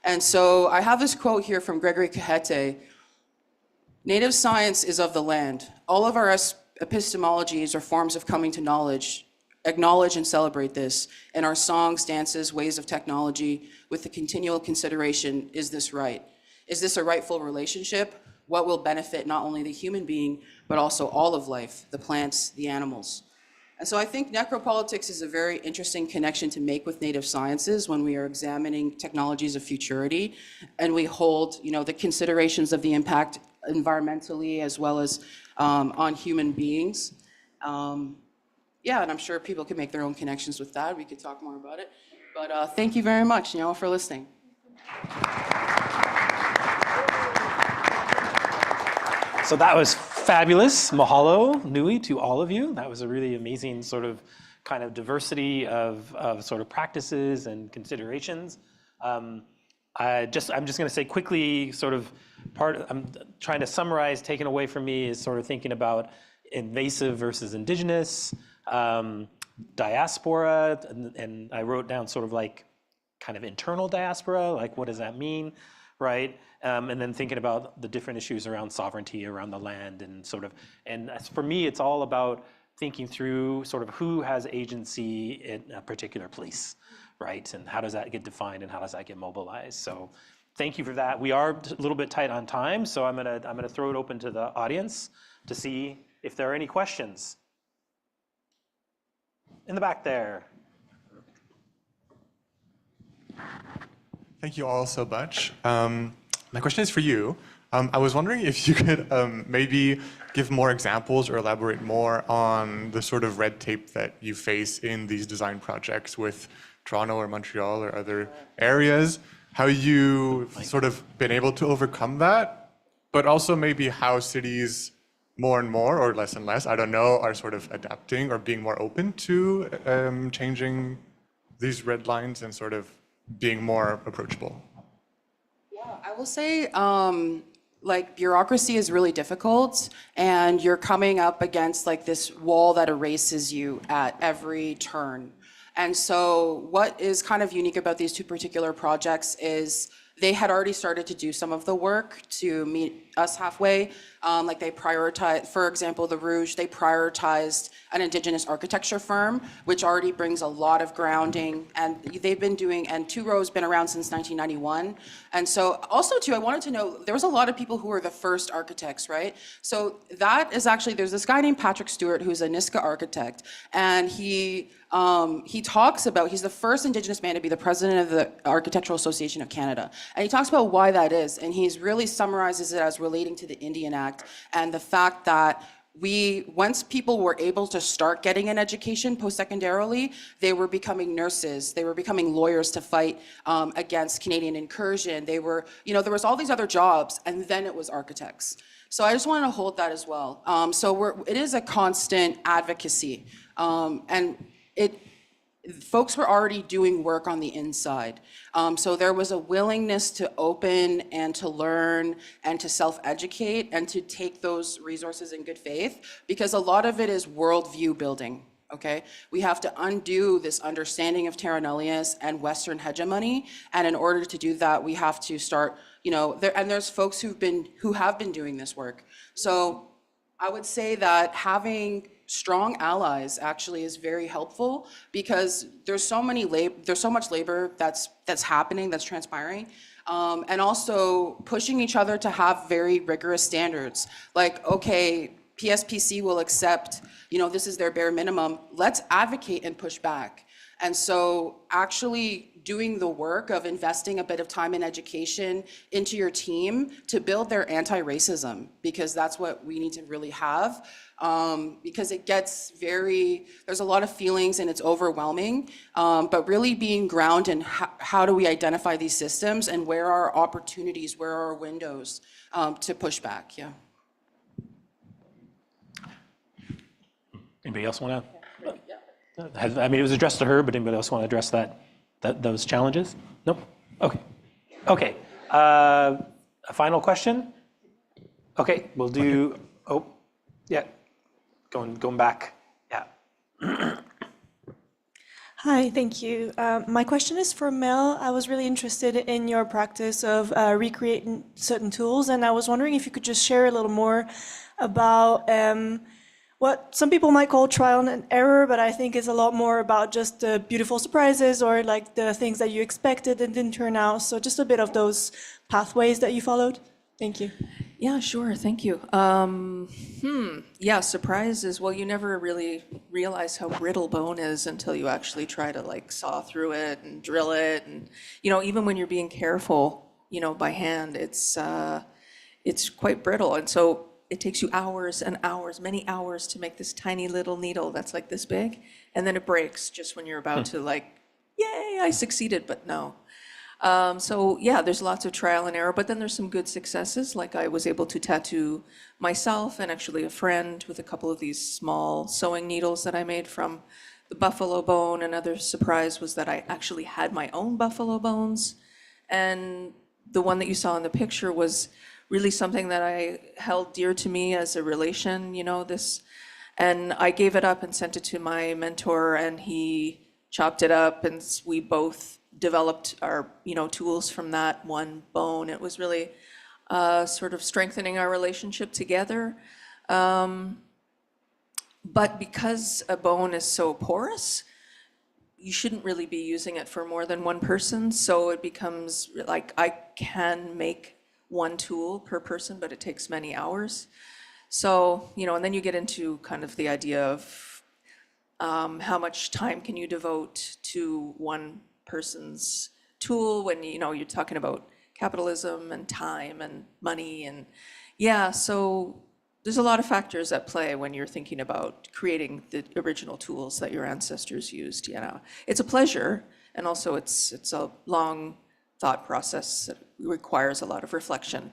And so I have this quote here from Gregory Kahete. Native science is of the land. All of our epistemologies or forms of coming to knowledge acknowledge and celebrate this in our songs, dances, ways of technology, with the continual consideration, is this right? Is this a rightful relationship? What will benefit not only the human being, but also all of life, the plants, the animals? And so I think necropolitics is a very interesting connection to make with native sciences when we are examining technologies of futurity, and we hold, you know, the considerations of the impact environmentally as well as on human beings. Yeah, and I'm sure people can make their own connections with that. We could talk more about it. But thank you very much, for listening. So that was fabulous. Mahalo nui to all of you. That was a really amazing sort of kind of diversity of sort of practices and considerations. I'm just going to say quickly, sort of I'm trying to summarize, taken away from me is sort of thinking about invasive versus indigenous, diaspora, and I wrote down sort of like kind of internal diaspora, like what does that mean, right? And then thinking about the different issues around sovereignty, around the land, and sort of, and for me, it's all about thinking through sort of who has agency in a particular place, right? And how does that get defined and how does that get mobilized? So thank you for that. We are a little bit tight on time, so I'm gonna throw it open to the audience to see if there are any questions. In the back there. Thank you all so much. My question is for you. I was wondering if you could maybe give more examples or elaborate more on the sort of red tape that you face in these design projects with Toronto or Montreal or other areas, how you've sort of been able to overcome that, but also maybe how cities more and more, or less and less, I don't know, are sort of adapting or being more open to changing these red lines and sort of being more approachable? Yeah, I will say, like, bureaucracy is really difficult, and you're coming up against like this wall that erases you at every turn. And so what is kind of unique about these two particular projects is they had already started to do some of the work to meet us halfway. Like they prioritized, for example, the Rouge, they prioritized an Indigenous architecture firm, which already brings a lot of grounding. And they've been doing, and Two Row's been around since 1991. And so also too, I wanted to know, there was a lot of people who were the first architects, right? So that is actually, there's this guy named Patrick Stewart, who's a Niska architect. And he talks about, he's the first Indigenous man to be the president of the Architectural Association of Canada. And he talks about why that is. And he's really summarizes it as relating to the Indian Act and the fact that once people were able to start getting an education post-secondarily, they were becoming nurses, they were becoming lawyers to fight against Canadian incursion. They were, there was all these other jobs, and then it was architects. So I just wanted to hold that as well. It is a constant advocacy, and folks were already doing work on the inside. So there was a willingness to open and to learn and to self-educate and to take those resources in good faith, because a lot of it is worldview building, okay? We have to undo this understanding of terra nullius and Western hegemony, and in order to do that, we have to start, there's folks who have been doing this work. So I would say that having strong allies actually is very helpful, because there's so much labor that's happening, that's transpiring, and also pushing each other to have very rigorous standards. Like, okay, PSPC will accept, this is their bare minimum. Let's advocate and push back. And so actually doing the work of investing a bit of time and education into your team to build their anti-racism, because that's what we need to really have. Because there's a lot of feelings and it's overwhelming, but really being grounded in how do we identify these systems and where are our opportunities, where are our windows to push back, yeah. Anybody else want to? I mean, it was addressed to her, but anybody else want to address those challenges? Nope. Okay. A final question? Okay, we'll do. Oh, yeah. Going back. Yeah. Hi, thank you. My question is for Mel. I was really interested in your practice of recreating certain tools, and I was wondering if you could just share a little more about what some people might call trial and error, but I think is a lot more about just the beautiful surprises or like the things that you expected and didn't turn out. So just a bit of those pathways that you followed. Thank you. Yeah, sure, thank you. Yeah, surprises, well, you never really realize how brittle bone is until you actually try to like saw through it and drill it. And, even when you're being careful, by hand, it's quite brittle. And so it takes you hours and hours, many hours to make this tiny little needle that's like this big. And then it breaks just when you're about to like, yay, I succeeded, but no. So yeah, there's lots of trial and error, but then there's some good successes. Like I was able to tattoo myself and actually a friend with a couple of these small sewing needles that I made from the buffalo bone. Another surprise was that I actually had my own buffalo bones. And the one that you saw in the picture was really something that I held dear to me as a relation, and I gave it up and sent it to my mentor, and he chopped it up, and we both developed our, tools from that one bone. It was really sort of strengthening our relationship together. But because a bone is so porous, you shouldn't really be using it for more than one person. So it becomes like I can make one tool per person, but it takes many hours. So, and then you get into kind of the idea of how much time can you devote to one person's tool when, you're talking about capitalism and time and money. And yeah, so there's a lot of factors at play when you're thinking about creating the original tools that your ancestors used. It's a pleasure, and also it's a long thought process that requires a lot of reflection,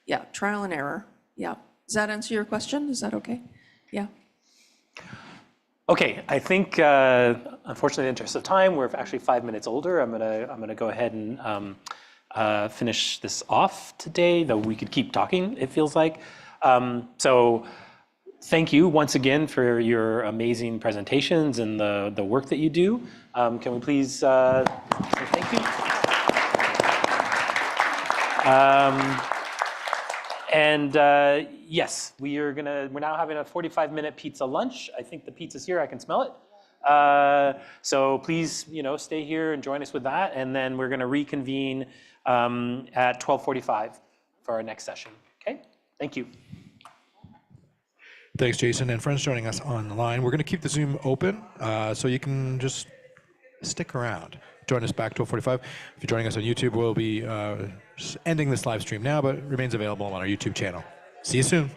Yeah, trial and error, yeah. Does that answer your question? Is that okay? Yeah. Okay, I think, unfortunately, in the interest of time, we're actually 5 minutes older. I'm gonna go ahead and finish this off today, though we could keep talking, it feels like. So thank you once again for your amazing presentations and the work that you do. Can we please say thank you? Yes, we're now having a 45-minute pizza lunch. I think the pizza's here, I can smell it. So please, stay here and join us with that. And then we're gonna reconvene at 12:45 for our next session, okay? Thank you. Thanks, Jason. And friends joining us online, we're going to keep the Zoom open, so you can just stick around. Join us back 12:45. If you're joining us on YouTube, we'll be ending this live stream now, but it remains available on our YouTube channel. See you soon.